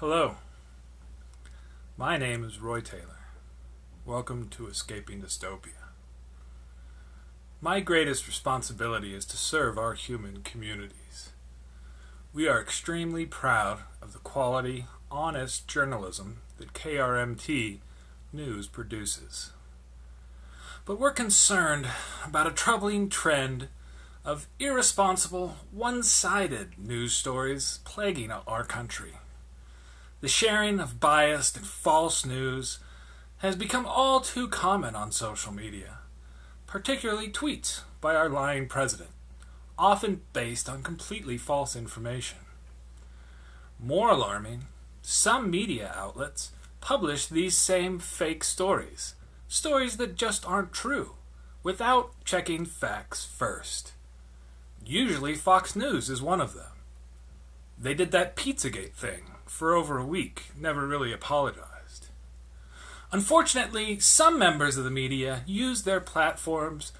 Hello, my name is Roy Taylor. Welcome to Escaping Dystopia. My greatest responsibility is to serve our human communities. We are extremely proud of the quality, honest journalism that KRMT News produces. But we're concerned about a troubling trend of irresponsible, one-sided news stories plaguing our country. The sharing of biased and false news has become all too common on social media, particularly tweets by our lying president, often based on completely false information. More alarming, some media outlets publish these same fake stories that just aren't true, without checking facts first. Usually Fox News is one of them. They did that Pizzagate thing for over a week, never really apologized. Unfortunately, some members of the media use their platforms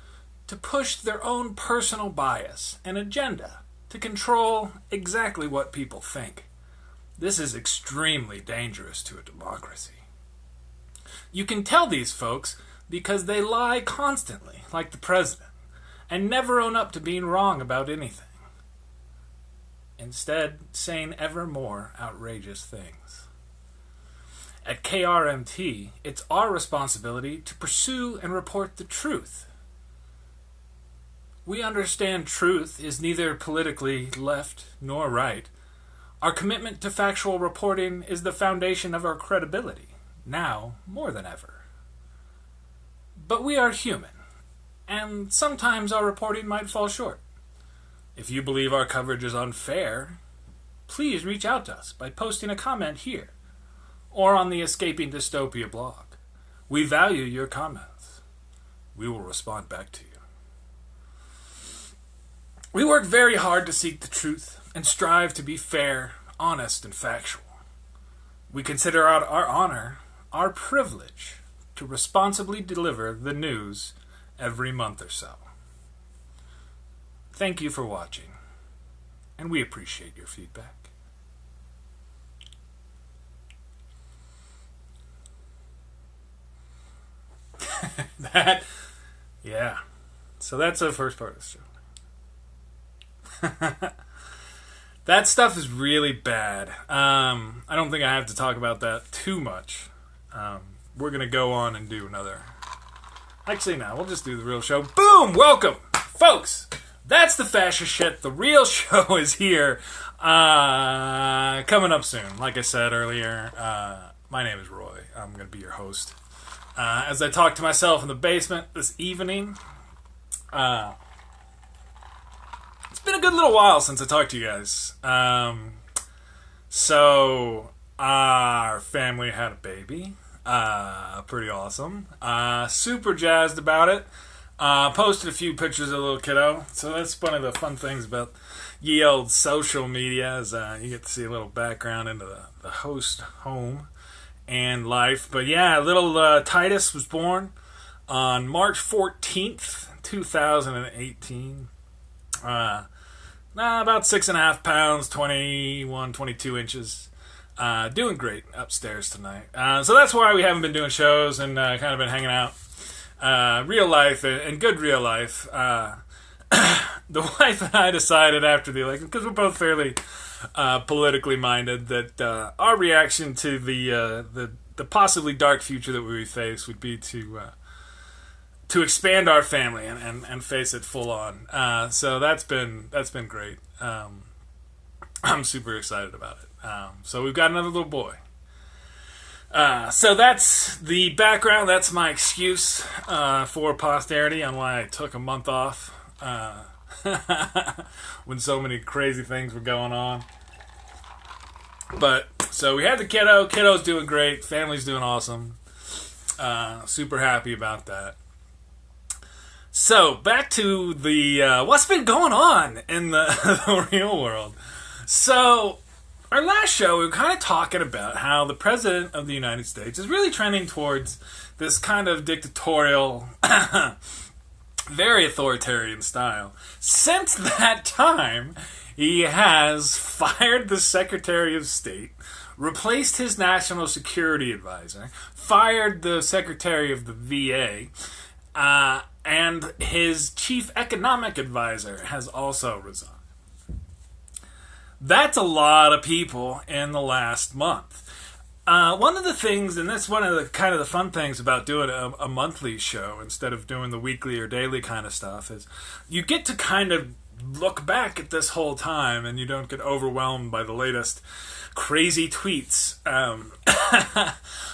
to push their own personal bias and agenda to control exactly what people think. This is extremely dangerous to a democracy. You can tell these folks because they lie constantly, like the president, and never own up to being wrong about anything. Instead, saying ever more outrageous things. At KRMT, it's our responsibility to pursue and report the truth. We understand truth is neither politically left nor right. Our commitment to factual reporting is the foundation of our credibility, now more than ever. But we are human, and sometimes our reporting might fall short. If you believe our coverage is unfair, please reach out to us by posting a comment here or on the Escaping Dystopia blog. We value your comments. We will respond back to you. We work very hard to seek the truth and strive to be fair, honest, and factual. We consider our honor, our privilege, to responsibly deliver the news every month or so. Thank you for watching, and we appreciate your feedback. So that's the first part of the show. That stuff is really bad. I don't think I have to talk about that too much. We're going to go on and do another. Actually, no, we'll just do the real show. Boom! Welcome, folks! That's the fascist shit. The real show is here. Coming up soon. Like I said earlier, my name is Roy. I'm going to be your host. As I talk to myself in the basement this evening, it's been a good little while since I talked to you guys. So, our family had a baby. Pretty awesome. Super jazzed about it. Posted a few pictures of a little kiddo. So that's one of the fun things about ye old social media is you get to see a little background into the host home and life. But yeah, little Titus was born on March 14th, 2018. About 6.5 pounds, 21, 22 inches. Doing great upstairs tonight. So that's why we haven't been doing shows and kind of been hanging out. Real life and good real life. The wife and I decided after the election, because we're both fairly politically minded, that our reaction to the possibly dark future that we face would be to expand our family and face it full on. So that's been great. I'm super excited about it. So we've got another little boy. So that's the background. That's my excuse for posterity on why I took a month off when so many crazy things were going on. But so we had the kiddo. Kiddo's doing great. Family's doing awesome. Super happy about that. So back to the what's been going on in the real world. So our last show, we were kind of talking about how the President of the United States is really trending towards this kind of dictatorial, very authoritarian style. Since that time, he has fired the Secretary of State, replaced his national security advisor, fired the secretary of the VA, and his chief economic advisor has also resigned. That's a lot of people in the last month. One of the things, and that's one of the kind of the fun things about doing a monthly show instead of doing the weekly or daily kind of stuff, is you get to kind of look back at this whole time and you don't get overwhelmed by the latest crazy tweets.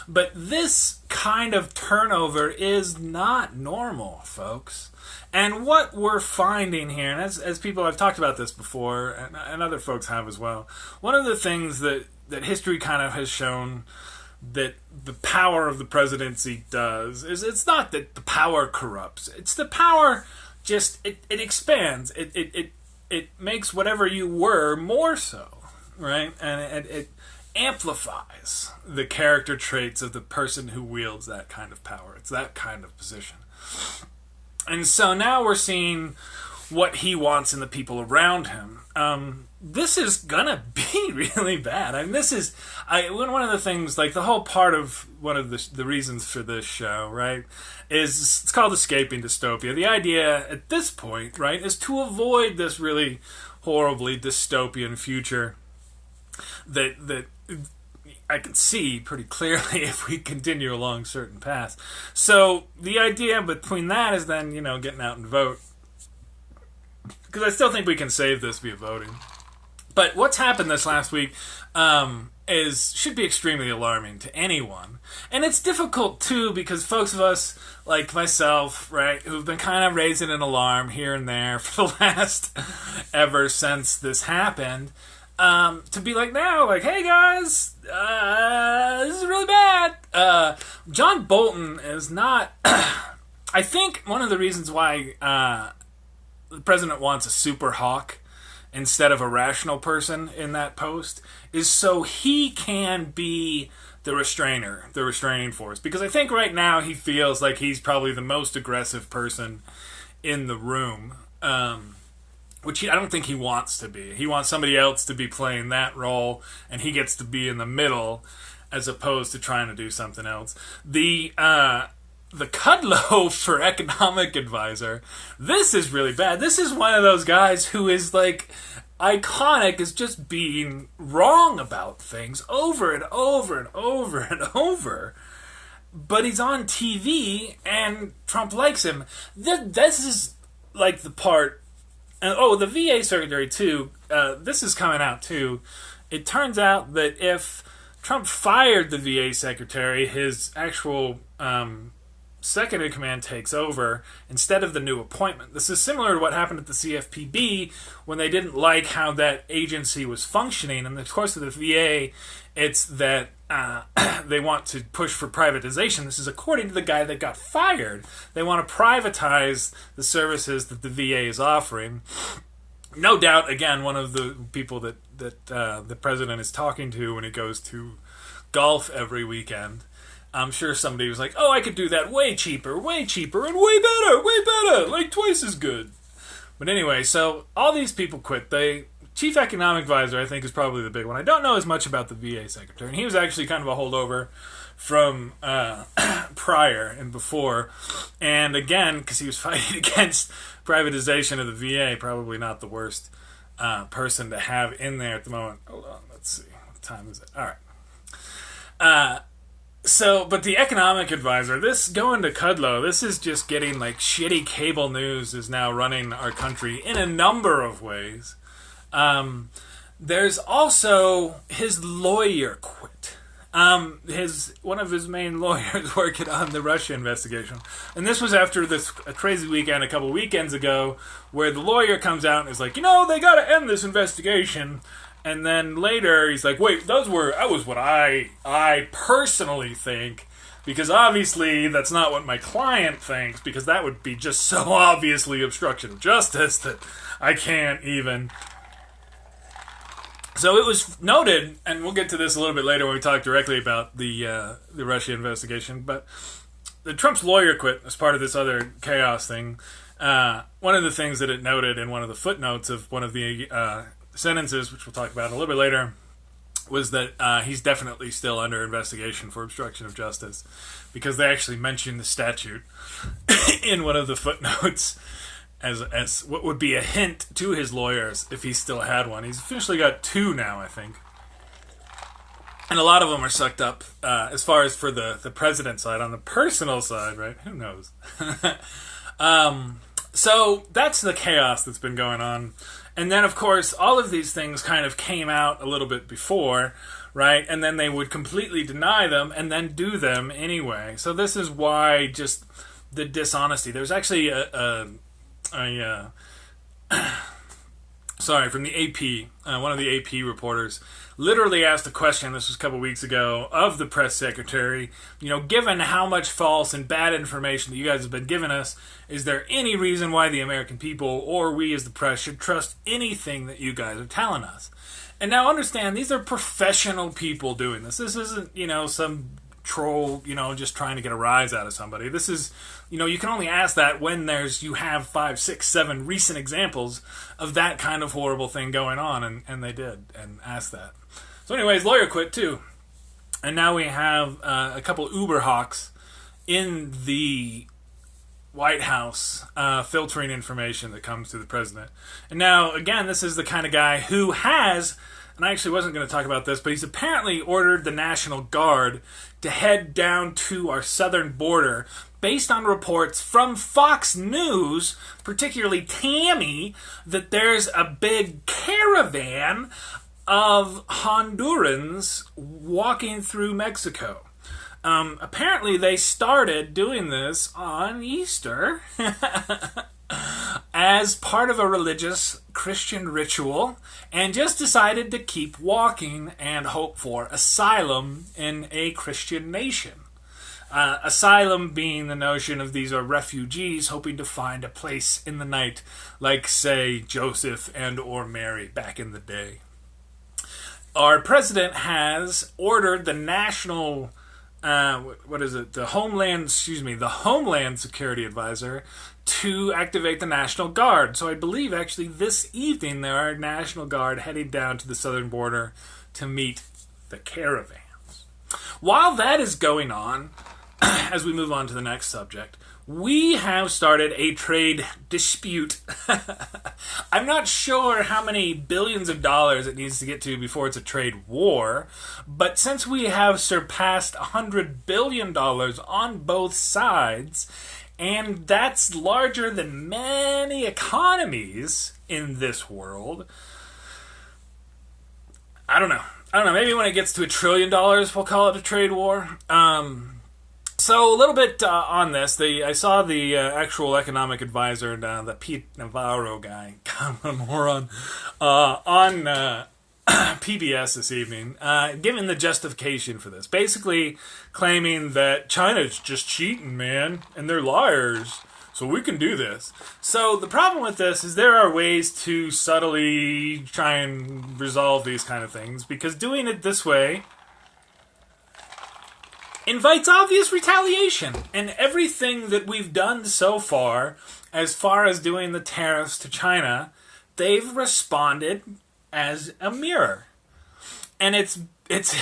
But this kind of turnover is not normal, folks. And what we're finding here, and as people, I've talked about this before, and other folks have as well, one of the things that history kind of has shown that the power of the presidency does is it's not that the power corrupts. It's the power just, it expands. It makes whatever you were more so, right? And it amplifies the character traits of the person who wields that kind of power. It's that kind of position. And so now we're seeing what he wants in the people around him. This is gonna be really bad. I mean, this is one of the things, like the whole part of one of the reasons for this show, right, is it's called Escaping Dystopia. The idea at this point, right, is to avoid this really horribly dystopian future that I can see pretty clearly if we continue along certain paths. So the idea between that is then, getting out and vote. Because I still think we can save this via voting. But what's happened this last week should be extremely alarming to anyone. And it's difficult, too, because folks of us, like myself, right, who've been kind of raising an alarm here and there for the last, ever since this happened, to be like now, like, hey guys, this is really bad. John Bolton is not, I think one of the reasons why the president wants a super hawk instead of a rational person in that post is so he can be the restraining force. Because I think right now he feels like he's probably the most aggressive person in the room, which I don't think he wants to be. He wants somebody else to be playing that role, and he gets to be in the middle as opposed to trying to do something else. The Kudlow for economic advisor, this is really bad. This is one of those guys who is like iconic as just being wrong about things over and over and over and over. But he's on TV and Trump likes him. This is like the part. And the VA secretary too. This is coming out too. It turns out that if Trump fired the VA secretary, his actual second in command takes over instead of the new appointment. This is similar to what happened at the CFPB when they didn't like how that agency was functioning. And of course, with the VA, it's that they want to push for privatization. This is according to the guy that got fired. They want to privatize the services that the VA is offering. No doubt, again, one of the people that the president is talking to when he goes to golf every weekend. I'm sure somebody was like, oh, I could do that way cheaper, and way better, like twice as good. But anyway, so all these people quit. The chief economic advisor, I think, is probably the big one. I don't know as much about the VA secretary, and he was actually kind of a holdover from prior and before. And again, because he was fighting against privatization of the VA, probably not the worst person to have in there at the moment. Hold on, let's see. What time is it? All right. But the economic advisor, this going to Kudlow, this is just getting like shitty cable news is now running our country in a number of ways. There's also his lawyer quit. One of his main lawyers working on the Russia investigation. And this was after this crazy weekend a couple weekends ago where the lawyer comes out and is like, they got to end this investigation. And then later he's like, wait, that was what I personally think, because obviously that's not what my client thinks, because that would be just so obviously obstruction of justice that I can't even. So it was noted, and we'll get to this a little bit later when we talk directly about the Russia investigation, but the Trump's lawyer quit as part of this other chaos thing. One of the things that it noted in one of the footnotes of one of the sentences, which we'll talk about a little bit later, was that he's definitely still under investigation for obstruction of justice, because they actually mentioned the statute in one of the footnotes as what would be a hint to his lawyers if he still had one. He's officially got 2 now, I think. And a lot of them are sucked up as far as for the president side. On the personal side, right? Who knows? So that's the chaos that's been going on. And then, of course, all of these things kind of came out a little bit before, right? And then they would completely deny them and then do them anyway. So this is why just the dishonesty. There's actually from the AP, one of the AP reporters literally asked a question, this was a couple weeks ago, of the press secretary, given how much false and bad information that you guys have been giving us, is there any reason why the American people or we as the press should trust anything that you guys are telling us? And now understand, these are professional people doing this. This isn't, some troll, just trying to get a rise out of somebody. This is, you can only ask that when you have 5, 6, 7 recent examples of that kind of horrible thing going on, and they did, and asked that. So anyways, lawyer quit too. And now we have a couple Uber hawks in the White House filtering information that comes to the president. And now, again, this is the kind of guy who has, and I actually wasn't going to talk about this, but he's apparently ordered the National Guard to head down to our southern border based on reports from Fox News, particularly Tammy, that there's a big caravan of Hondurans walking through Mexico. Apparently they started doing this on Easter as part of a religious Christian ritual, and just decided to keep walking and hope for asylum in a Christian nation. Asylum being the notion of these are refugees hoping to find a place in the night, like, say, Joseph and or Mary back in the day. Our president has ordered the national, the Homeland Security Advisor to activate the National Guard. So I believe actually this evening there are National Guard heading down to the southern border to meet the caravans. While that is going on, as we move on to the next subject, we have started a trade dispute. I'm not sure how many billions of dollars it needs to get to before it's a trade war, but since we have surpassed $100 billion on both sides, and that's larger than many economies in this world, I don't know. Maybe when it gets to $1 trillion, we'll call it a trade war. So a little bit on this, I saw the actual economic advisor, the Pete Navarro guy, I'm a moron, on PBS this evening, giving the justification for this. Basically claiming that China's just cheating, man, and they're liars, so we can do this. So the problem with this is there are ways to subtly try and resolve these kind of things, because doing it this way invites obvious retaliation. And everything that we've done so far as doing the tariffs to China, they've responded as a mirror. And it's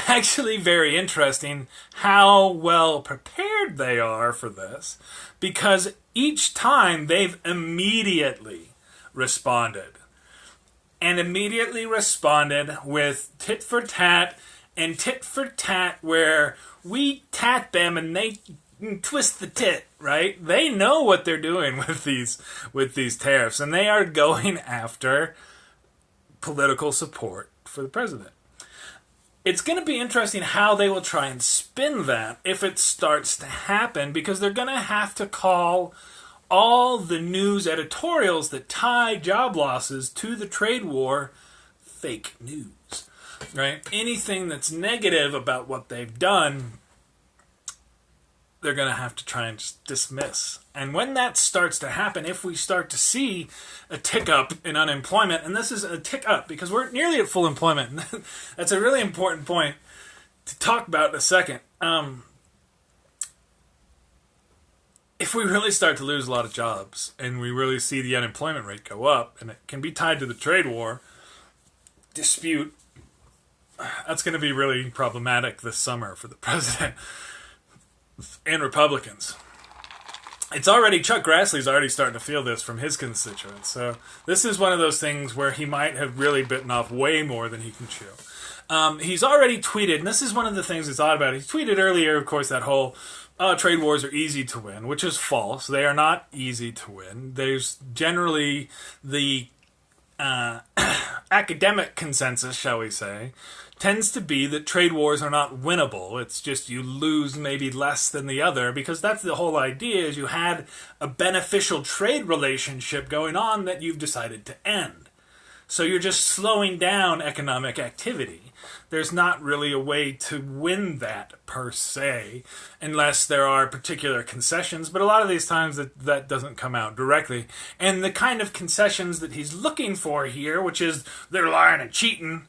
actually very interesting how well prepared they are for this, because each time they've immediately responded. And immediately responded with tit for tat, and tit for tat where we tat them and they twist the tit, right? They know what they're doing with these tariffs, and they are going after political support for the president. It's going to be interesting how they will try and spin that if it starts to happen, because they're going to have to call all the news editorials that tie job losses to the trade war fake news. Right? Anything that's negative about what they've done, they're going to have to try and just dismiss. And when that starts to happen, if we start to see a tick up in unemployment, and this is a tick up because we're nearly at full employment. That's a really important point to talk about in a second. If we really start to lose a lot of jobs and we really see the unemployment rate go up, and it can be tied to the trade war dispute, that's going to be really problematic this summer for the president and Republicans. It's already, Chuck Grassley's already starting to feel this from his constituents. So this is one of those things where he might have really bitten off way more than he can chew. He's already tweeted, and this is one of the things that's odd about it. He tweeted earlier, of course, that whole trade wars are easy to win, which is false. They are not easy to win. There's generally the academic consensus, shall we say, tends to be that trade wars are not winnable. It's just you lose maybe less than the other, because that's the whole idea, is you had a beneficial trade relationship going on that you've decided to end. So you're just slowing down economic activity. There's not really a way to win that per se, unless there are particular concessions, but a lot of these times that doesn't come out directly. And the kind of concessions that he's looking for here, which is they're lying and cheating,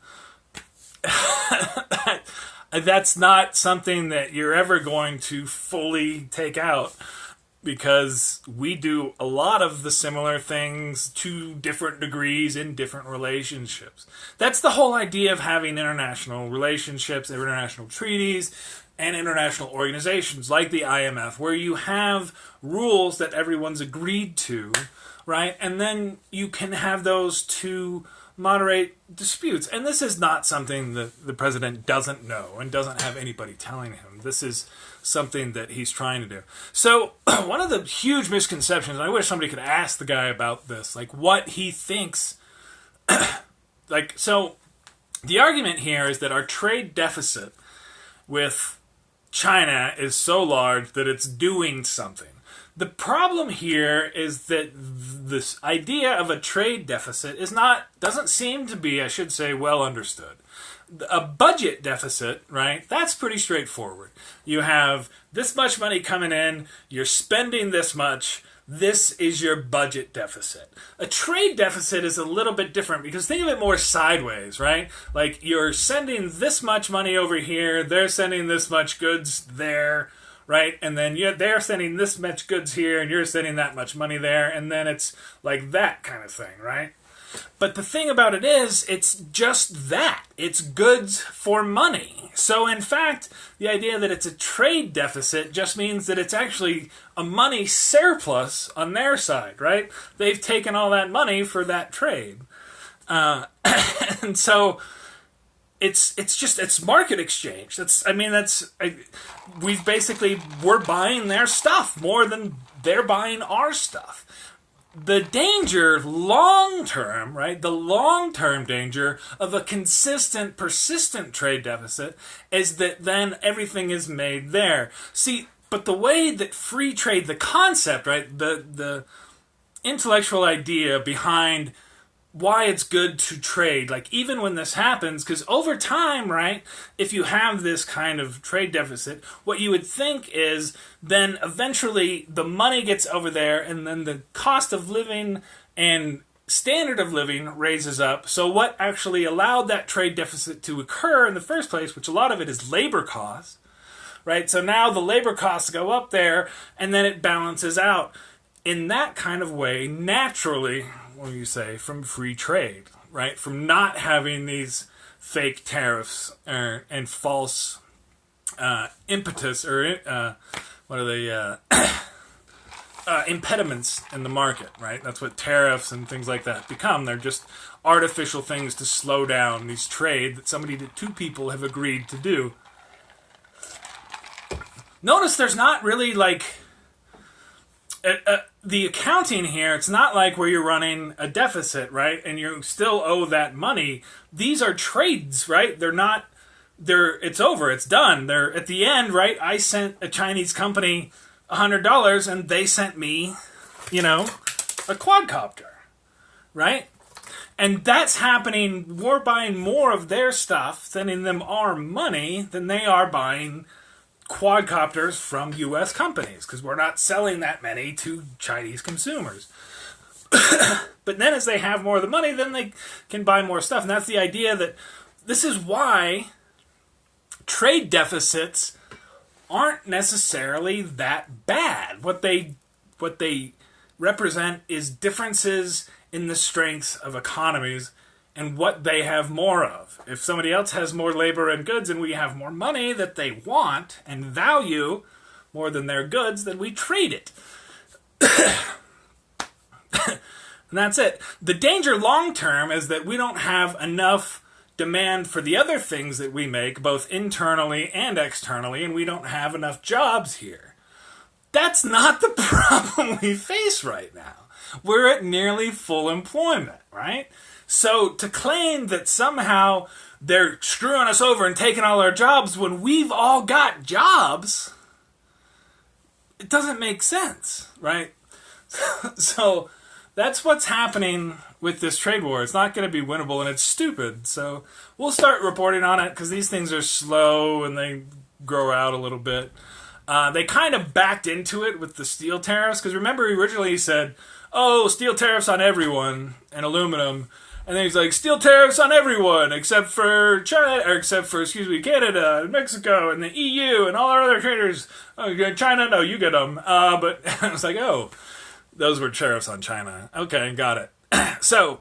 that's not something that you're ever going to fully take out, because we do a lot of the similar things to different degrees in different relationships. That's the whole idea of having international relationships, international treaties, and international organizations like the IMF, where you have rules that everyone's agreed to, right? And then you can have those to moderate disputes. And this is not something that the president doesn't know and doesn't have anybody telling him. This is something that he's trying to do. So one of the huge misconceptions, and I wish somebody could ask the guy about this, like what he thinks, so the argument here is that our trade deficit with China is so large that it's doing something. The problem here is that this idea of a trade deficit doesn't seem to be, I should say, well understood. A budget deficit, right, that's pretty straightforward. You have this much money coming in, you're spending this much, this is your budget deficit. A trade deficit is a little bit different, because think of it more sideways, right? Like you're sending this much money over here, they're sending this much goods there, right? And then they're sending this much goods here, and you're sending that much money there, and then it's like that kind of thing, right? But the thing about it is, it's just that. It's goods for money. So in fact, the idea that it's a trade deficit just means that it's actually a money surplus on their side, right? They've taken all that money for that trade. And so it's market exchange. We're buying their stuff more than they're buying our stuff. The danger long-term, right, the long-term danger of a consistent, persistent trade deficit is that then everything is made there. See, but the way that free trade, the concept, right, the intellectual idea behind why it's good to trade, like even when this happens, because over time, right, if you have this kind of trade deficit, what you would think is then eventually the money gets over there, and then the cost of living and standard of living raises up. So what actually allowed that trade deficit to occur in the first place, which a lot of it is labor costs, right? So now the labor costs go up there, and then it balances out. In that kind of way, naturally, what do you say, from free trade, right? From not having these fake tariffs and false impetus, or what are they, impediments in the market, right? That's what tariffs and things like that become. They're just artificial things to slow down these trade that two people have agreed to do. Notice there's not really like the accounting here. It's not like where you're running a deficit, right? And you still owe that money. These are trades, right? It's over. It's done. They're at the end, right? I sent a Chinese company $100 and they sent me, a quadcopter, right? And that's happening. We're buying more of their stuff, sending them our money, than they are buying quadcopters from U.S. companies, because we're not selling that many to Chinese consumers. But then as they have more of the money, then they can buy more stuff. And that's the idea that this is why trade deficits aren't necessarily that bad. What they represent is differences in the strengths of economies and what they have more of. If somebody else has more labor and goods and we have more money that they want and value more than their goods, then we trade it. And that's it. The danger long term is that we don't have enough demand for the other things that we make, both internally and externally, and we don't have enough jobs here. That's not the problem we face right now. We're at nearly full employment, right? So to claim that somehow they're screwing us over and taking all our jobs when we've all got jobs, it doesn't make sense, right? So that's what's happening with this trade war. It's not going to be winnable, and it's stupid. So we'll start reporting on it because these things are slow and they grow out a little bit. They kind of backed into it with the steel tariffs because remember originally he said, oh, steel tariffs on everyone and aluminum. And then he's like, steel tariffs on everyone except for China, or except for, Canada and Mexico and the EU and all our other traders. Oh, China, no, you get them. But I was like, oh, those were tariffs on China. Okay, got it. So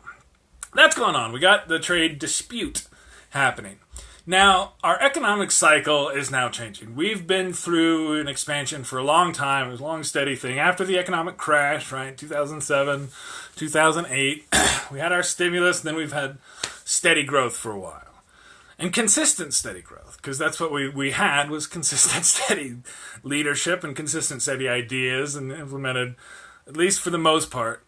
that's going on. We got the trade dispute happening. Now, our economic cycle is now changing. We've been through an expansion for a long time. It was a long, steady thing. After the economic crash, right, 2007, 2008, we had our stimulus, and then we've had steady growth for a while. And consistent steady growth, because that's what we had was consistent steady leadership and consistent steady ideas and implemented, at least for the most part.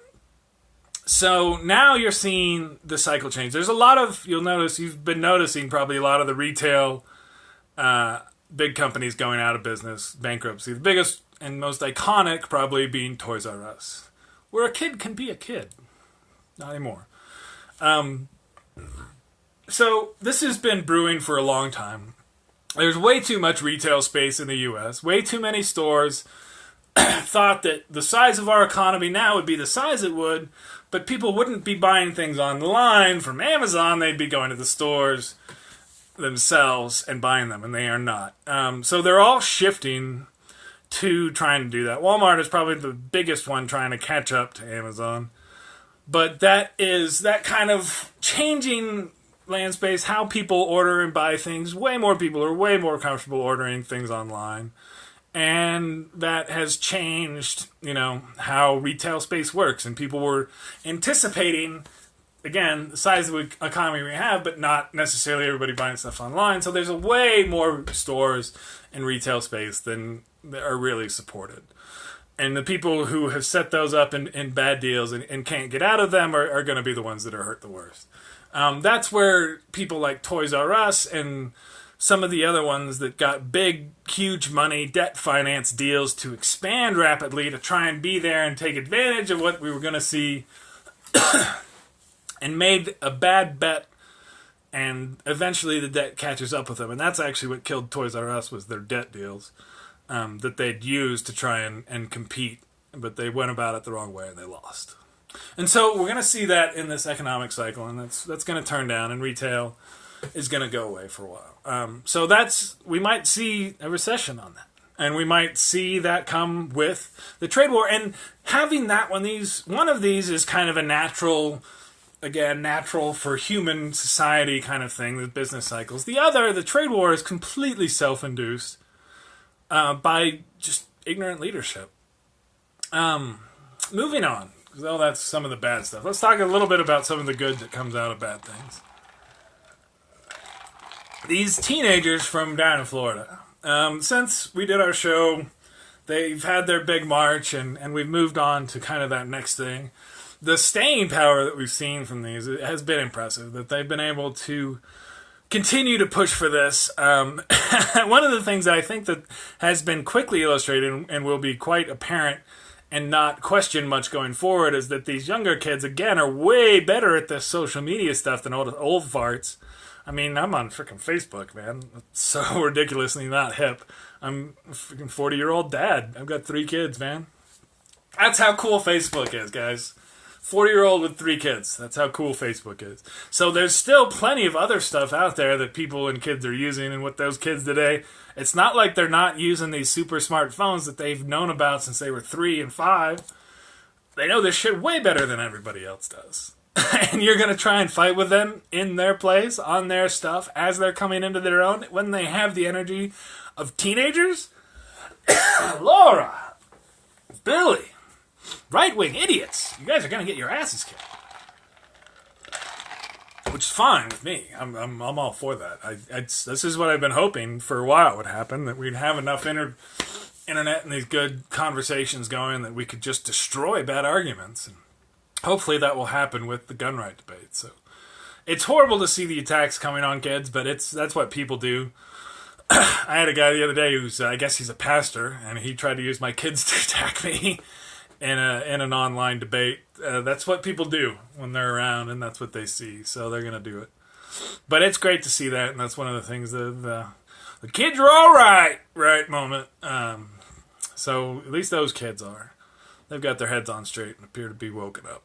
So now you're seeing the cycle change. There's a lot of, you've been noticing probably a lot of the retail big companies going out of business, bankruptcy. The biggest and most iconic probably being Toys R Us, where a kid can be a kid. Not anymore. So this has been brewing for a long time. There's way too much retail space in the U.S., way too many stores. Thought that the size of our economy now would be the size it would, but people wouldn't be buying things online from Amazon. They'd be going to the stores themselves and buying them, and they are not. So they're all shifting to trying to do that. Walmart is probably the biggest one trying to catch up to Amazon. But that kind of changing land space, how people order and buy things. Way more people are way more comfortable ordering things online. And that has changed, how retail space works. And people were anticipating, again, the size of the economy we have, but not necessarily everybody buying stuff online. So there's way more stores and retail space than are really supported. And the people who have set those up in bad deals and can't get out of them are going to be the ones that are hurt the worst. That's where people like Toys R Us and some of the other ones that got big, huge money, debt finance deals to expand rapidly to try and be there and take advantage of what we were going to see and made a bad bet, and eventually the debt catches up with them. And that's actually what killed Toys R Us, was their debt deals that they'd used to try and compete, but they went about it the wrong way and they lost. And so we're going to see that in this economic cycle, and that's going to turn down, and retail is going to go away for a while. So we might see a recession on that. And we might see that come with the trade war. And having one of these is kind of a natural for human society kind of thing, the business cycles. The other, the trade war, is completely self-induced by just ignorant leadership. Moving on, because that's some of the bad stuff. Let's talk a little bit about some of the good that comes out of bad things. These teenagers from down in Florida, since we did our show, they've had their big march, and we've moved on to kind of that next thing. The staying power that we've seen from these has been impressive, that they've been able to continue to push for this. One of the things that I think that has been quickly illustrated and will be quite apparent and not questioned much going forward is that these younger kids, again, are way better at this social media stuff than old farts. I mean, I'm on freaking Facebook, man. It's so ridiculously not hip. I'm a freaking 40-year-old dad. I've got 3 kids, man. That's how cool Facebook is, guys. 40-year-old with 3 kids. That's how cool Facebook is. So there's still plenty of other stuff out there that people and kids are using, and with those kids today, it's not like they're not using these super smart phones that they've known about since they were 3 and 5. They know this shit way better than everybody else does. and you're going to try and fight with them in their place, on their stuff, as they're coming into their own, when they have the energy of teenagers? Laura, Billy, right-wing idiots, you guys are going to get your asses kicked. Which is fine with me. I'm all for that. This is what I've been hoping for a while would happen, that we'd have enough internet and these good conversations going that we could just destroy bad arguments. And hopefully that will happen with the gun right debate. So it's horrible to see the attacks coming on kids, but that's what people do. I had a guy the other day who's, I guess he's a pastor, and he tried to use my kids to attack me in an online debate. That's what people do when they're around, and that's what they see, so they're going to do it. But it's great to see that, and that's one of the things that the kids are all right moment. So at least those kids are. They've got their heads on straight and appear to be woken up.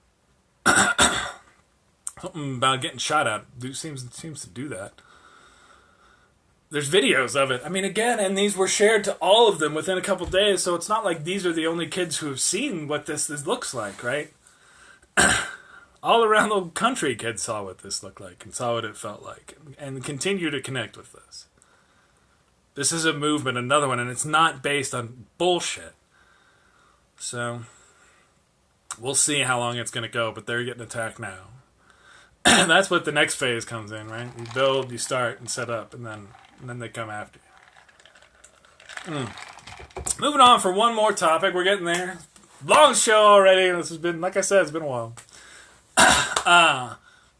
Something about getting shot at seems to do that. There's videos of it. I mean, again, and these were shared to all of them within a couple days, so it's not like these are the only kids who have seen what this looks like, right? All around the country, kids saw what this looked like and saw what it felt like and continue to connect with this. This is a movement, another one, and it's not based on bullshit. So, we'll see how long it's going to go, but they're getting attacked now. That's what the next phase comes in, right? You build, you start, and set up, and then they come after you. Moving on for one more topic. We're getting there. Long show already. This has been, like I said, it's been a while.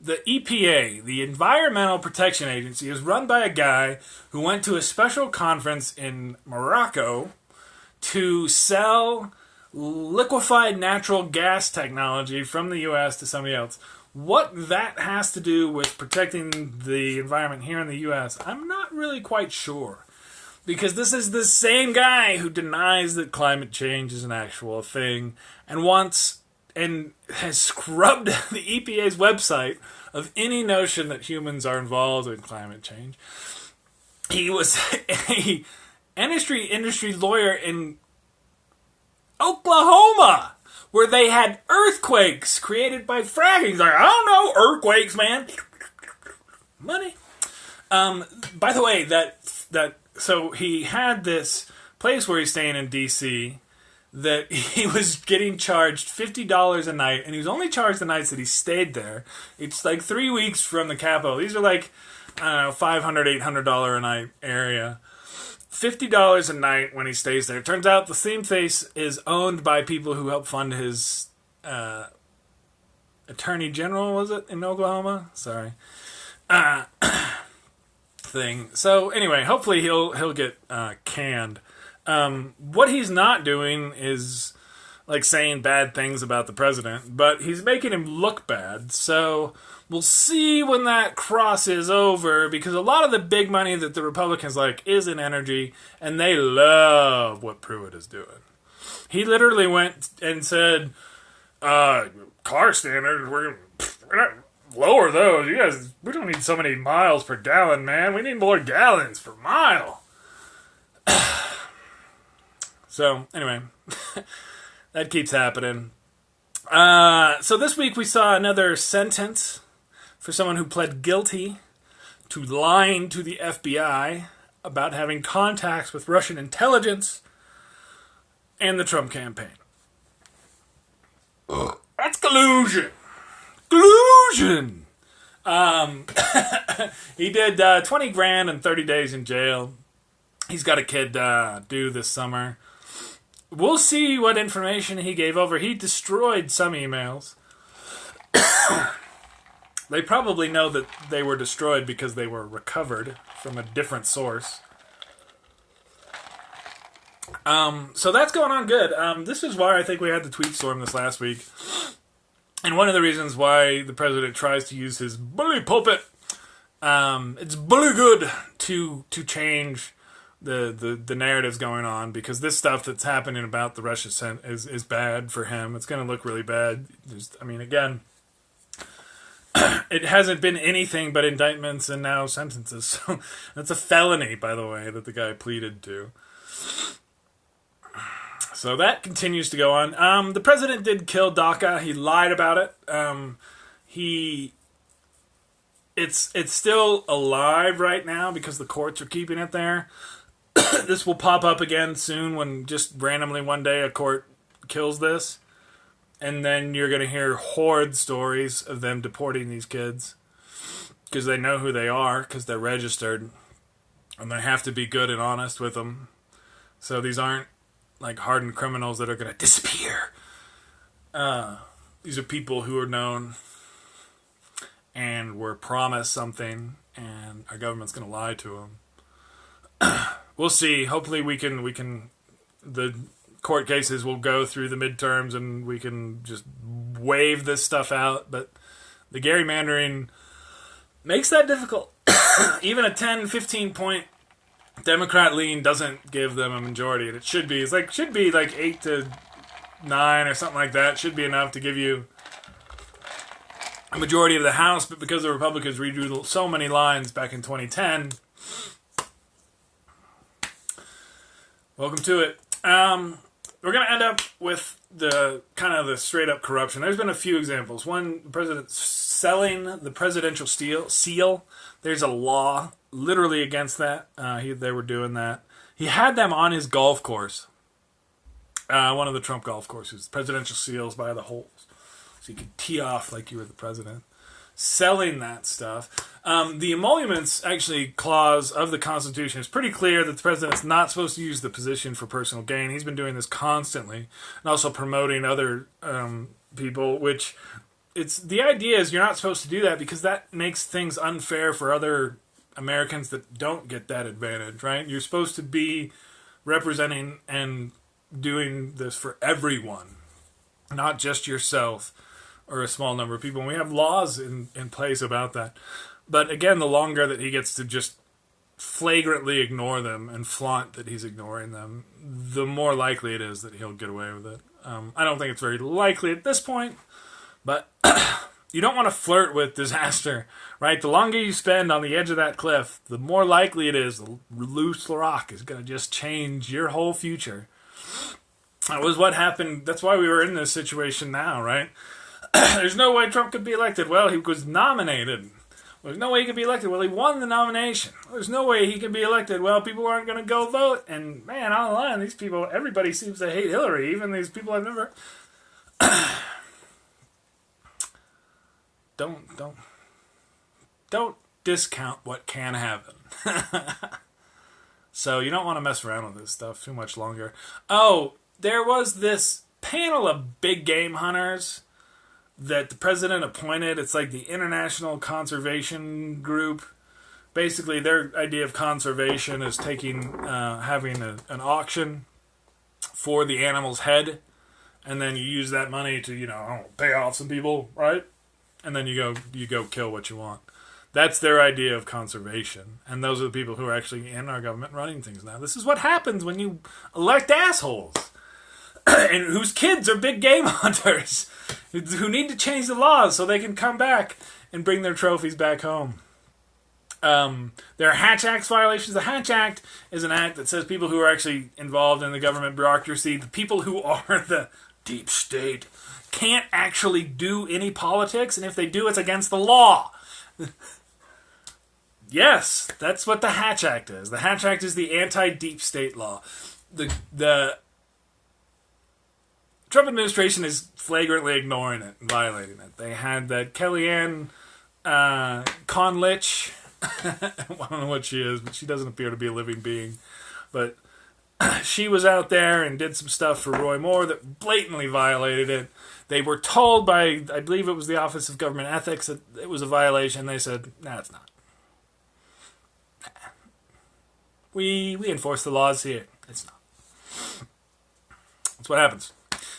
The EPA, the Environmental Protection Agency, is run by a guy who went to a special conference in Morocco to sell liquefied natural gas technology from the U.S. to somebody else. What that has to do with protecting the environment here in the U.S., I'm not really quite sure. Because this is the same guy who denies that climate change is an actual thing and has scrubbed the EPA's website of any notion that humans are involved in climate change. He was a industry lawyer in Oklahoma, where they had earthquakes created by fracking. He's like, I don't know, earthquakes, man. Money. By the way, so he had this place where he's staying in D.C. that he was getting charged $50 a night, and he was only charged the nights that he stayed there. It's like 3 weeks from the Capitol. These are like, I don't know, $500, $800 a night area. $50 a night when he stays there. It turns out the theme face is owned by people who help fund his attorney general, was it, in Oklahoma? Sorry. Thing. So anyway, hopefully he'll get canned. What he's not doing is like saying bad things about the president, but he's making him look bad. So we'll see when that crosses over, because a lot of the big money that the Republicans like is in energy, and they love what Pruitt is doing. He literally went and said, car standards, we're not lower those. You guys, we don't need so many miles per gallon, man. We need more gallons per mile. So, anyway, that keeps happening. So this week we saw another sentence for someone who pled guilty to lying to the FBI about having contacts with Russian intelligence and the Trump campaign. That's collusion. Collusion! He did 20 grand and 30 days in jail. He's got a kid due this summer. We'll see what information he gave over. He destroyed some emails. They probably know that they were destroyed because they were recovered from a different source. So that's going on good. This is why I think we had the tweet storm this last week. And one of the reasons why the president tries to use his bully pulpit, it's bully good to change the narratives going on, because this stuff that's happening about the Russia is bad for him. It's going to look really bad. Again, it hasn't been anything but indictments and now sentences. So that's a felony, by the way, that the guy pleaded to. So that continues to go on. The president did kill DACA. He lied about it. It's still alive right now because the courts are keeping it there. This will pop up again soon when just randomly one day a court kills this. And then you're going to hear horrid stories of them deporting these kids. Because they know who they are, because they're registered. And they have to be good and honest with them. So these aren't like hardened criminals that are going to disappear. These are people who are known and were promised something, and our government's going to lie to them. We'll see. Hopefully we can the court cases will go through the midterms and we can just wave this stuff out. But the gerrymandering makes that difficult. Even a 10, 15 point Democrat lean doesn't give them a majority. And it should be. Should be like 8 to 9 or something like that. Should be enough to give you a majority of the House. But because the Republicans redrew so many lines back in 2010, welcome to it. We're going to end up with the kind of the straight up corruption. There's been a few examples. One, the president selling the presidential seal. There's a law literally against that. They were doing that. He had them on his golf course. One of the Trump golf courses. Presidential seals by the holes. So you could tee off like you were the president. Selling that stuff. The emoluments actually clause of the Constitution is pretty clear that the president's not supposed to use the position for personal gain. He's been doing this constantly, and also promoting other people. Which the idea is you're not supposed to do that because that makes things unfair for other Americans that don't get that advantage. Right? You're supposed to be representing and doing this for everyone, not just yourself or a small number of people. And we have laws in place about that. But again, the longer that he gets to just flagrantly ignore them and flaunt that he's ignoring them, the more likely it is that he'll get away with it. I don't think it's very likely at this point, but you don't want to flirt with disaster, right? The longer you spend on the edge of that cliff, the more likely it is the loose rock is going to just change your whole future. That was what happened. That's why we were in this situation now, right? There's no way Trump could be elected. Well, he was nominated. There's no way he could be elected. Well, he won the nomination. There's no way he could be elected. Well, people aren't going to go vote. And, man, online, these people, everybody seems to hate Hillary. Even these people I've never... Don't discount what can happen. So you don't want to mess around with this stuff too much longer. Oh, there was this panel of big game hunters that the president appointed. It's like the International Conservation Group. Basically, their idea of conservation is having an auction for the animal's head, and then you use that money to, pay off some people, right? And then you go kill what you want. That's their idea of conservation. And those are the people who are actually in our government running things now. This is what happens when you elect assholes. And whose kids are big game hunters who need to change the laws so they can come back and bring their trophies back home. There are Hatch Act violations. The Hatch Act is an act that says people who are actually involved in the government bureaucracy, the people who are the deep state, can't actually do any politics, and if they do, it's against the law. Yes, that's what the Hatch Act is. The Hatch Act is the anti-deep state law. The Trump administration is flagrantly ignoring it and violating it. They had that Kellyanne Conlich. I don't know what she is, but she doesn't appear to be a living being. But she was out there and did some stuff for Roy Moore that blatantly violated it. They were told by, I believe it was the Office of Government Ethics, that it was a violation. They said, no, it's not. We enforce the laws here. It's not. That's what happens.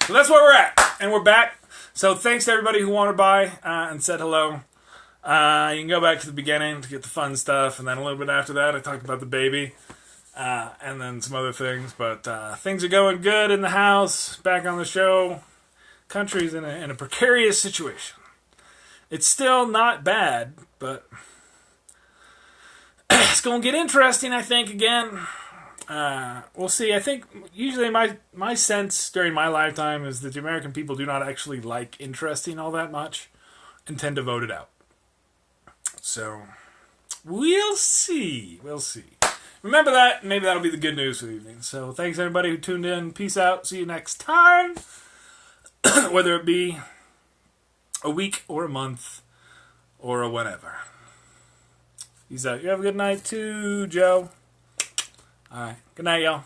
So that's where we're at. And we're back. So thanks to everybody who wandered by and said hello. You can go back to the beginning to get the fun stuff. And then a little bit after that, I talked about the baby. And then some other things. But things are going good in the house. Back on the show. Country's in a precarious situation. It's still not bad, but it's going to get interesting, I think, again. We'll see. I think usually my sense during my lifetime is that the American people do not actually like interesting all that much. intend to vote it out. So, we'll see. We'll see. Remember that. Maybe that'll be the good news for the evening. So, thanks everybody who tuned in. Peace out. See you next time. Whether it be a week or a month or a whenever. Peace out. You have a good night too, Joe. All right. Good night, y'all.